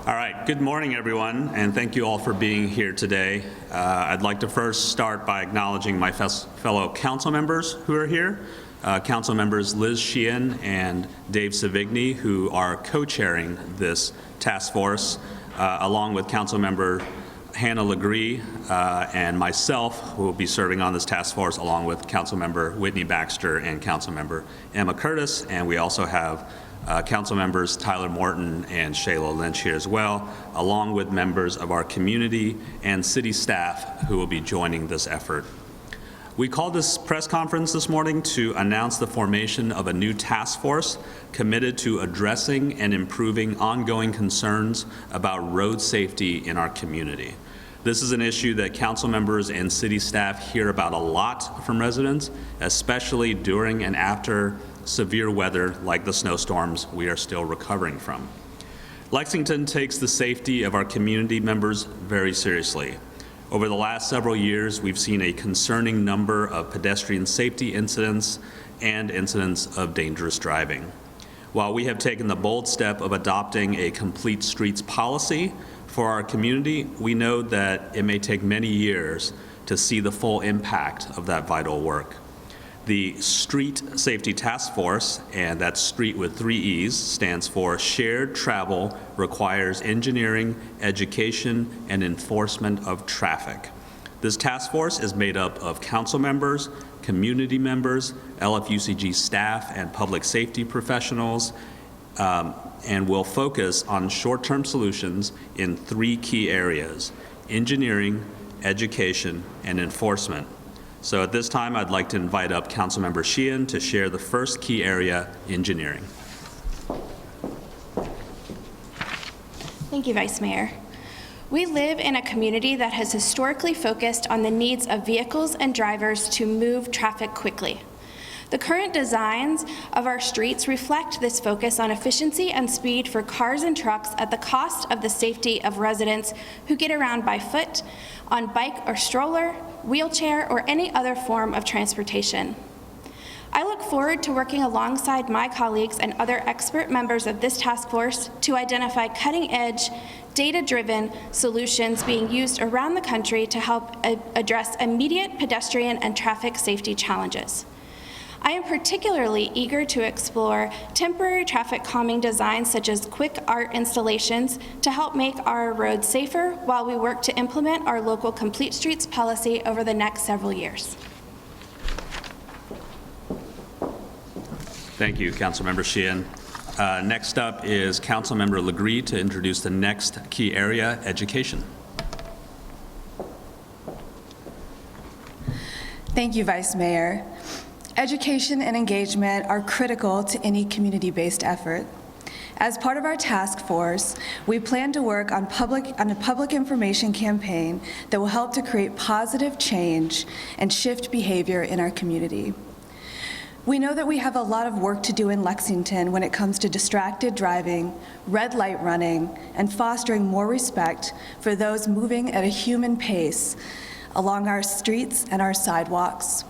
All right, good morning, everyone, and thank you all for being here today. I'd like to first start by acknowledging my fellow council members who are here. Council members Liz Sheehan and Dave Savigny, who are co-chairing this task force, along with Council member Hannah Legree and myself, who will be serving on this task force, along with Council member Whitney Baxter and Council member Emma Curtis, and we also have Council members Tyler Morton and Shayla Lynch here as well, along with members of our community and city staff who will be joining this effort. We called this press conference this morning to announce the formation of a new task force committed to addressing and improving ongoing concerns about road safety in our community. This is an issue that council members and city staff hear about a lot from residents, especially during and after severe weather like the snowstorms we are still recovering from. Lexington takes the safety of our community members very seriously. Over the last several years, we've seen a concerning number of pedestrian safety incidents and incidents of dangerous driving. While we have taken the bold step of adopting a complete streets policy for our community, we know that it may take many years to see the full impact of that vital work. The Street Safety Task Force, and that's street with 3 E's, stands for Shared Travel Requires Engineering, Education, and Enforcement of Traffic. This task force is made up of council members, community members, LFUCG staff, and public safety professionals, and will focus on short-term solutions in 3 key areas: engineering, education, and enforcement. So at this time, I'd like to invite up Councilmember Sheehan to share the first key area, engineering. Thank you, Vice Mayor. We live in a community that has historically focused on the needs of vehicles and drivers to move traffic quickly. The current designs of our streets reflect this focus on efficiency and speed for cars and trucks at the cost of the safety of residents who get around by foot, on bike or stroller, wheelchair, or any other form of transportation. I look forward to working alongside my colleagues and other expert members of this task force to identify cutting-edge, data-driven solutions being used around the country to help address immediate pedestrian and traffic safety challenges. I am particularly eager to explore temporary traffic calming designs such as quick art installations to help make our roads safer while we work to implement our local Complete Streets policy over the next several years. Thank you, Councilmember Sheehan. Next up is Councilmember Legree to introduce the next key area, education. Thank you, Vice Mayor. Education and engagement are critical to any community-based effort. As part of our task force, we plan to work on a public information campaign that will help to create positive change and shift behavior in our community. We know that we have a lot of work to do in Lexington when it comes to distracted driving, red light running, and fostering more respect for those moving at a human pace along our streets and our sidewalks.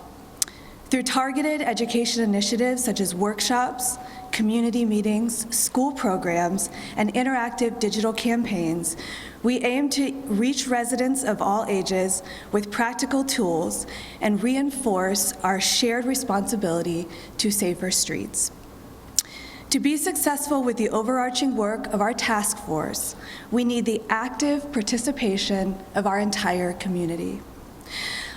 Through targeted education initiatives such as workshops, community meetings, school programs, and interactive digital campaigns, we aim to reach residents of all ages with practical tools and reinforce our shared responsibility to safer streets. To be successful with the overarching work of our task force, we need the active participation of our entire community.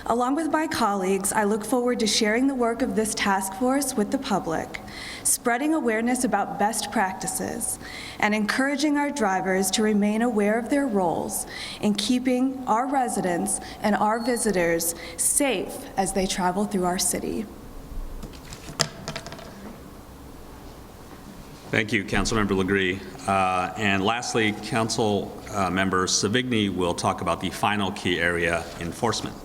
Along with my colleagues, I look forward to sharing the work of this task force with the public, spreading awareness about best practices, and encouraging our drivers to remain aware of their roles in keeping our residents and our visitors safe as they travel through our city. Thank you, Councilmember Legree. And lastly, Councilmember Savigny will talk about the final key area, enforcement.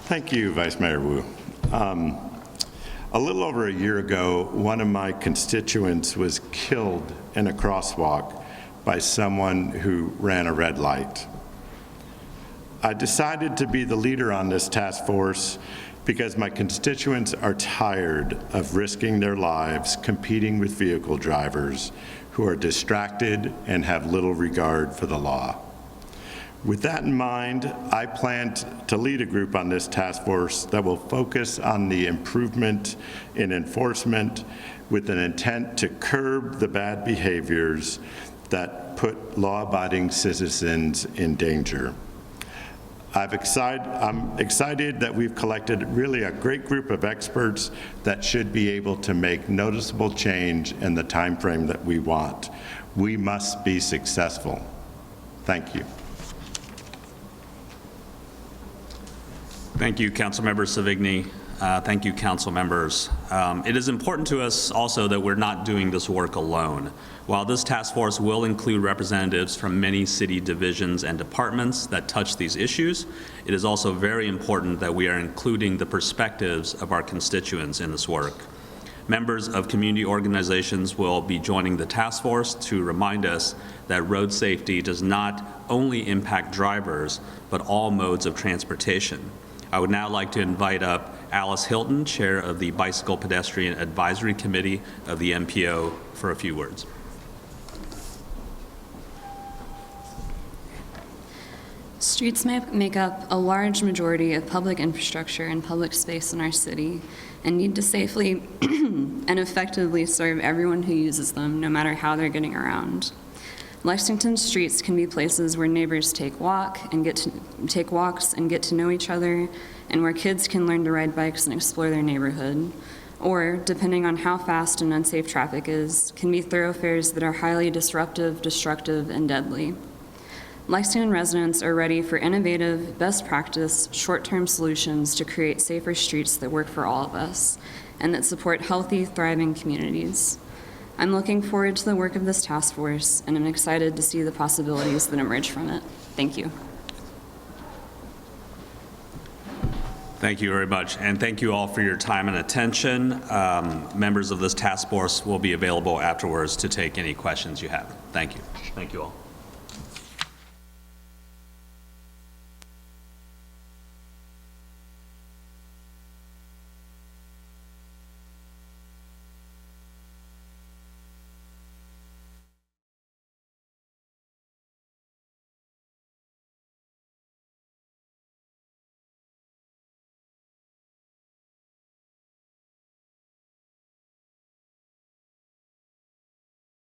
Thank you, Vice Mayor Wu. A little over a year ago, one of my constituents was killed in a crosswalk by someone who ran a red light. I decided to be the leader on this task force because my constituents are tired of risking their lives competing with vehicle drivers who are distracted and have little regard for the law. With that in mind, I plan to lead a group on this task force that will focus on the improvement in enforcement with an intent to curb the bad behaviors that put law-abiding citizens in danger. I'm excited that we've collected really a great group of experts that should be able to make noticeable change in the time frame that we want. We must be successful. Thank you. Thank you, Councilmember Savigny. Thank you, council members. It is important to us also that we're not doing this work alone. While this task force will include representatives from many city divisions and departments that touch these issues, it is also very important that we are including the perspectives of our constituents in this work. Members of community organizations will be joining the task force to remind us that road safety does not only impact drivers, but all modes of transportation. I would now like to invite up Alice Hilton, Chair of the Bicycle Pedestrian Advisory Committee of the MPO, for a few words. Streets make up a large majority of public infrastructure and public space in our city and need to safely and effectively serve everyone who uses them, no matter how they're getting around. Lexington streets can be places where neighbors take walks and get to know each other, and where kids can learn to ride bikes and explore their neighborhood. Or, depending on how fast and unsafe traffic is, can be thoroughfares that are highly disruptive, destructive, and deadly. Lexington residents are ready for innovative, best practice, short-term solutions to create safer streets that work for all of us and that support healthy, thriving communities. I'm looking forward to the work of this task force, and I'm excited to see the possibilities that emerge from it. Thank you. Thank you very much, and thank you all for your time and attention. Members of this task force will be available afterwards to take any questions you have. Thank you. Thank you all.